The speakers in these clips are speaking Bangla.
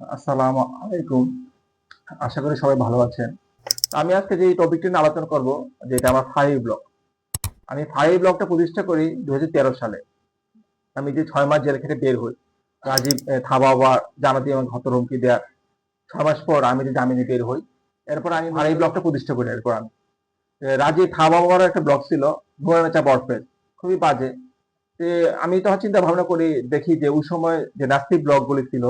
আসসালামু আলাইকুম। আশা করি সবাই ভালো আছেন। আমি আজকে যে টপিকটি নিয়ে আলোচনা করব, যেটা আমার ফাইভ ব্লগ। আমি ফাইভ ব্লগটা প্রতিষ্ঠা করি 2013 সালে। আমি যে 6 মাস জেল খেটে বের হই, রাজীব থাবা বা জামাতি এবং হত্যার হুমকি দেওয়ার 6 মাস পর আমি যে জামিনে বের হই, এরপর আমি ফাইভ ব্লগটা প্রতিষ্ঠা করি। এরপর আমি রাজীব থাবা বাবার একটা ব্লগ ছিল, ভুয়ানাচা বরফেস, খুবই বাজে। আমি তখন চিন্তা ভাবনা করি, দেখি যে ওই সময় যে নাস্তিক ব্লগগুলি ছিল,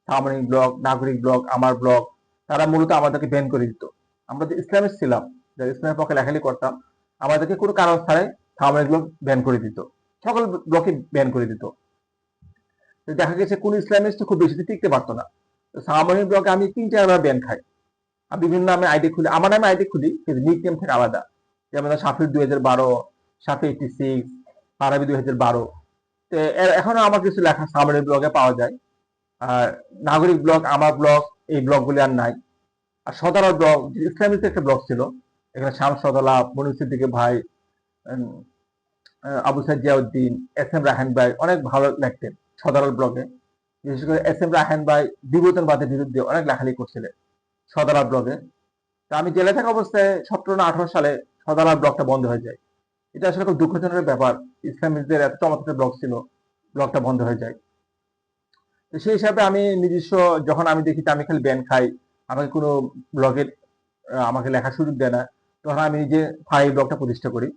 সামরিক ব্লগ, নাগরিক ব্লগ, আমার ব্লগ, তারা মূলত আমাদেরকে ব্যান করে দিত। আমরা যে ইসলামিস্ট ছিলাম, যারা ইসলামের পক্ষে লেখালেখি করতাম, আমাদেরকে কোনো কারণ ছাড়াই সামরিক ব্লগ ব্যান করে দিত, সকল ব্লগকে ব্যান করে দিত। তো দেখা গেছে কোন ইসলামিস্ট খুব বেশি দিন টিকতে পারতো না। তো সামরিক ব্লগে আমি 3-4 বার ব্যান খাই। আমি বিভিন্ন নামে আইডি খুলি, আমার নামে আইডি খুলি, কিন্তু নিক নেম থেকে আলাদা। যেমন শাফির 2012, শাফি 86, আরবি 2012। তো এখনো আমার কিছু লেখা সামরিক ব্লগে পাওয়া যায়। আর নাগরিক ব্লগ, আমার ব্লগ, এই ব্লগগুলি আর নাই। আর সদরা ব্লগ, ইসলামিক একটা ব্লগ ছিল, এখানে শামস সদলা, মনির সিদ্দিকী ভাই, উম, আবু সাইদ জিয়াউদ্দিন, এস এম রাহান ভাই অনেক ভালো লিখতেন সদরাল ব্লগে। বিশেষ করে এস এম রাহান ভাই বিবর্তনবাদের বিরুদ্ধে অনেক লেখালেখি করছিলেন সদরা ব্লগে। তা আমি জেলে থাকা অবস্থায় 17 না 18 সালে সদরা ব্লগটা বন্ধ হয়ে যায়। এটা আসলে খুব দুঃখজনক ব্যাপার। ইসলামিকদের এত চমৎকার ব্লগ ছিল, ব্লগটা বন্ধ হয়ে যায়। তো সেই হিসাবে আমি নিজস্ব, যখন আমি দেখি যে আমি খালি ব্যান খাই, আমাকে কোনো ব্লগের আমাকে লেখার সুযোগ দেয় না, তখন আমি নিজে ফাইভ ব্লগটা প্রতিষ্ঠা করি,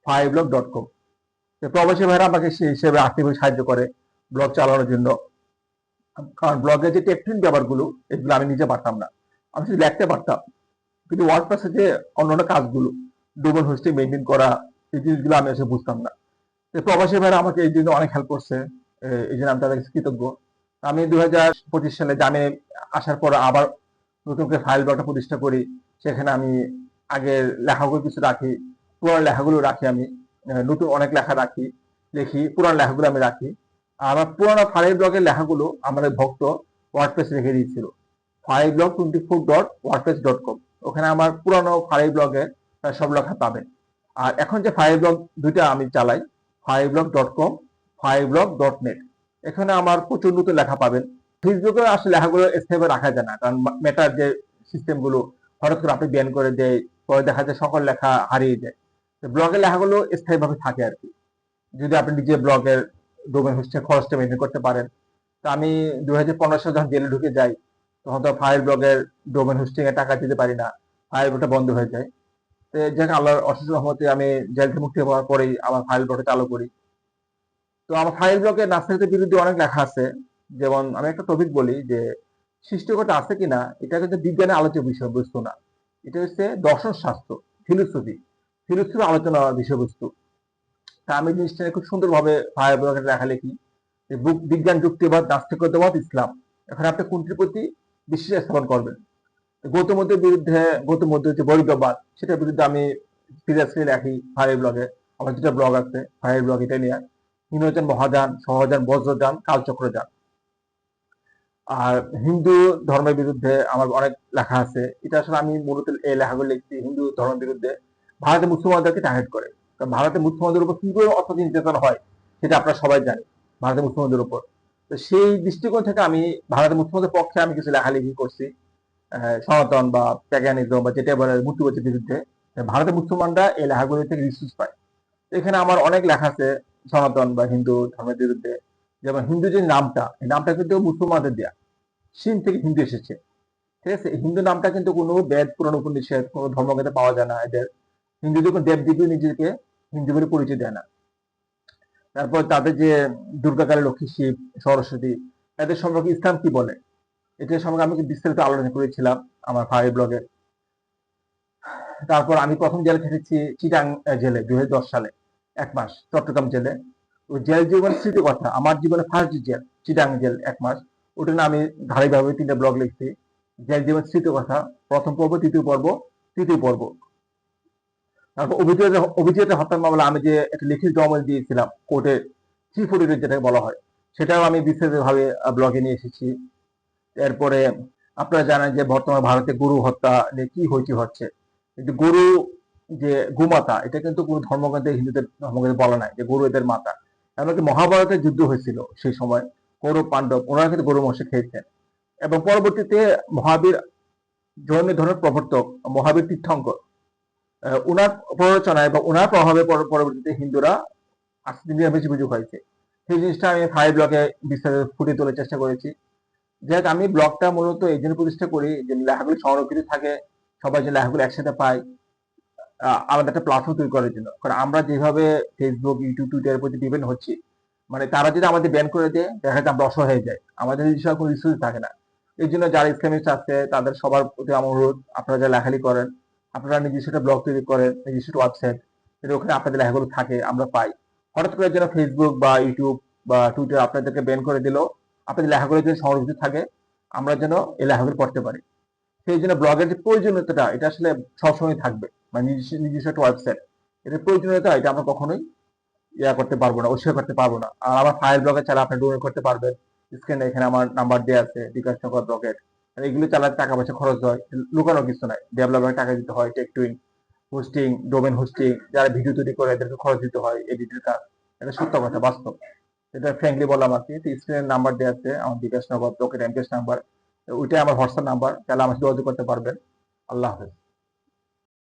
fiveblog.com। তো প্রবাসী ভাইরা আমাকে সেই হিসেবে আর্থিকভাবে সাহায্য করে ব্লগ চালানোর জন্য। কারণ ব্লগের যে টেকনিক ব্যাপারগুলো, এগুলো আমি নিজে পারতাম না। আমি শুধু লিখতে পারতাম, কিন্তু ওয়ার্ডপ্রেসে যে অন্যান্য কাজগুলো, ডোমেন হোস্টিং মেনটেন করা, এই জিনিসগুলো আমি এসে বুঝতাম না। তো প্রবাসী ভাইরা আমাকে এই জন্য অনেক হেল্প করছে, এই জন্য আমি তাদের কাছে কৃতজ্ঞ। আমি 2025 সালে জামিনে আসার পর আবার নতুন করে ফাইল ব্লগটা প্রতিষ্ঠা করি। সেখানে আমি আগের লেখাগুলো কিছু রাখি, পুরানো লেখাগুলো রাখি আমি, নতুন অনেক লেখা রাখি, লিখি, পুরানো লেখাগুলো আমি রাখি। আর আমার পুরানো ফাইল ব্লগের লেখাগুলো আমাদের ভক্ত ওয়ার্ডপ্রেস রেখে দিয়েছিল, fiveblog24.wordpress.com। ওখানে আমার পুরানো ফাইল ব্লগের সব লেখা পাবেন। আর এখন যে ফাইল ব্লগ দুইটা আমি চালাই, fiveblog.com, fiveblog.net, এখানে আমার প্রচুর নতুন লেখা পাবেন। ফেসবুকে আসলে লেখাগুলো স্থায়ীভাবে রাখা যায় না, কারণ মেটার যে সিস্টেম গুলো হঠাৎ করে আপনি ব্যান করে দেয়, পরে দেখা যায় সকল লেখা হারিয়ে যায়। তো ব্লগের লেখাগুলো স্থায়ীভাবে থাকে আর কি, যদি আপনি নিজে ব্লগের ডোমেন হোস্টের খরচটা মেনটেন করতে পারেন। তো আমি 2015 সালে যখন জেলে ঢুকে যাই, তখন তো ফায়ার ব্লগের ডোমেন হোস্টিং এর টাকা দিতে পারি না, ফায়ার ব্লগটা বন্ধ হয়ে যায়। তো যাক, আল্লাহর অশেষ রহমতে আমি জেল থেকে মুক্তি পাওয়ার পরেই আমার ফাইল ব্লগটা চালু করি। তো আমার ফাইল ব্লগে নাস্তিকদের বিরুদ্ধে অনেক লেখা আছে। যেমন আমি একটা টপিক বলি যে সৃষ্টিকর্তা আছে কিনা, এটা কিন্তু বিজ্ঞানের আলোচ্য বিষয়বস্তু না। এটা হচ্ছে দর্শন শাস্ত্র, ফিলোসফি, ফিলোসফি আলোচনার বিষয়বস্তু। তা আমি জিনিসটা নিয়ে খুব সুন্দরভাবে ফাইল ব্লগে লেখালেখি যে বিজ্ঞান, যুক্তিবাদ, নাস্তিকতাবাদ, ইসলাম, এখন আপনি কোনটির প্রতি বিশ্বাস স্থাপন করবেন। গৌতম বুদ্ধের বিরুদ্ধে, গৌতম বুদ্ধের যে বৈজ্ঞবাদ, সেটার বিরুদ্ধে আমি সিরিয়াসলি লেখি ফায়ার ব্লগে। আমার দুটা ব্লগ আছে ফায়ার ব্লগ, এটা নিয়ে হীনযান, মহাযান, সহযান, বজ্রযান, কালচক্রযান। আর হিন্দু ধর্মের বিরুদ্ধে আমার অনেক লেখা আছে। এটা আসলে আমি মূলত এই লেখাগুলো লিখছি হিন্দু ধর্মের বিরুদ্ধে, ভারতের মুসলমানদেরকে টার্গেট করে। কারণ ভারতের মুসলমানদের উপর কি করে অর্থ নির্যাতন হয়, সেটা আপনারা সবাই জানেন, ভারতের মুসলমানদের উপর। তো সেই দৃষ্টিকোণ থেকে আমি ভারতের মুসলমানদের পক্ষে আমি কিছু লেখালেখি করছি, সনাতন বা প্যাগানিজম বা যেটা বলে মূর্তিপূজার বিরুদ্ধে। ভারতের মুসলমানরা এই লেখাগুলি থেকে রিসোর্স পায়। তো এখানে আমার অনেক লেখা আছে সনাতন বা হিন্দু ধর্মের বিরুদ্ধে। যেমন হিন্দু যে নামটা, এই নামটা কিন্তু মুসলমানদের দেয়া, চীন থেকে হিন্দু এসেছে। ঠিক আছে, এই হিন্দু নামটা কিন্তু কোনো বেদ, পুরাণ, উপনিষদ, কোনো ধর্মগ্রন্থে পাওয়া যায় না এদের। হিন্দুদের কোনো দেবদেবী নিজেকে হিন্দু বলে পরিচয় দেয় না। তারপর তাদের যে দুর্গা কালী, লক্ষ্মী, শিব, সরস্বতী, এদের সম্পর্কে ইসলাম কি বলে, এটা সম্পর্কে আমি বিস্তারিত আলোচনা করেছিলাম আমার ফায়ার ব্লগে। তারপর আমি প্রথম জেল খেটেছি চিটাং জেলে 2010 সালে 1 মাস, চট্টগ্রাম জেলে। ওই জেল জীবনের স্মৃতি কথা, আমার জীবনে ফার্স্ট জেল চিটাং জেল 1 মাস। ওটা না আমি ধারাবাহিকভাবে 3টা ব্লগ লিখছি, জেল জীবনের স্মৃতি কথা, প্রথম পর্ব, দ্বিতীয় পর্ব, তৃতীয় পর্ব। তারপর অভিজিতের হত্যা মামলা আমি যে একটা লিখিত জমা দিয়েছিলাম কোর্টে, চিফ অডিটর যেটাকে বলা হয়, সেটাও আমি বিস্তারিতভাবে ব্লগে নিয়ে এসেছি। এরপরে আপনারা জানেন যে বর্তমানে ভারতে গরু হত্যা নিয়ে কি হইচই হচ্ছে। কিন্তু গরু যে গোমাতা, এটা কিন্তু কোনো ধর্মগ্রন্থে, হিন্দুদের ধর্মগ্রন্থে বলা নাই যে গরু এদের মাতা। এমনকি মহাভারতের যুদ্ধ হয়েছিল সেই সময়, কৌরব পাণ্ডব ওনারা কিন্তু গরু মাংস খেয়েছেন। এবং পরবর্তীতে মহাবীর জৈন ধর্মের প্রবর্তক মহাবীর তীর্থঙ্কর উনার প্ররোচনায় বা উনার প্রভাবে পরবর্তীতে হিন্দুরা আস্তে ধীরে নিরামিষ বুঝুক হয়েছে। সেই জিনিসটা আমি ফাইভ ব্লগে বিস্তারিত ফুটিয়ে তোলার চেষ্টা করেছি। যাই হোক, আমি ব্লগটা মূলত এই জন্য প্রতিষ্ঠা করি যে লেখাগুলো সংরক্ষিত থাকে, সবাই যে লেখাগুলো একসাথে পায়, আলাদা একটা প্ল্যাটফর্ম তৈরি করার জন্য। কারণ আমরা যেভাবে ফেসবুক, ইউটিউব, টুইটারের প্রতি ডিপেন্ড হচ্ছি, মানে তারা যদি আমাদের ব্যান করে দেয়, দেখা যায় আমরা অসহায় হয়ে যাই, আমাদের এই বিষয়ে কোনো রিসোর্স থাকে না। এই জন্য যারা ইসলামিস্ট আছে তাদের সবার প্রতি আমার অনুরোধ, আপনারা যারা লেখালেখি করেন, আপনারা নিজস্ব একটা ব্লগ তৈরি করেন, নিজস্ব একটা ওয়েবসাইট, যেটা ওখানে আপনাদের লেখাগুলো থাকে, আমরা পাই। হঠাৎ করে যেন ফেসবুক বা ইউটিউব বা টুইটার আপনাদেরকে ব্যান করে দিলেও আপনাদের লেখাগুলো যদি সংরক্ষিত থাকে, আমরা যেন এই লেখাগুলো পড়তে পারি। সেই জন্য ব্লগের যে প্রয়োজনীয়তাটা, এটা আসলে সবসময় থাকবে। মানে নিজস্ব একটা ওয়েবসাইট, এটার প্রয়োজনীয়তা এটা আমরা কখনোই করতে পারবো না, অস্বীকার করতে পারবো না। আর আমার ফায়ার ব্লগে চালা আপনি ডোনেট করতে পারবেন। স্ক্রিনে এখানে আমার নাম্বার দেওয়া আছে, বিকাশ নগর ব্লগের। এগুলো চালাতে টাকা পয়সা খরচ হয়, লুকানো কিছু নাই। ডেভেলপার টাকা দিতে হয়, টেকটুইন হোস্টিং, ডোমেন হোস্টিং, যারা ভিডিও তৈরি করে এদেরকে খরচ দিতে হয়, এডিটের কাজ। এটা সত্য কথা, বাস্তব। এটা ফ্র্যাঙ্কলি বললাম আর কি। স্ক্রিনের নাম্বার দেওয়া আছে আমার বিকাশ নগর ব্লকের এমকেশ নাম্বার, ওইটাই আমার হোয়াটসঅ্যাপ নাম্বার, তাহলে আমার সাথে যোগাযোগ করতে পারবেন। আল্লাহ হাফেজ।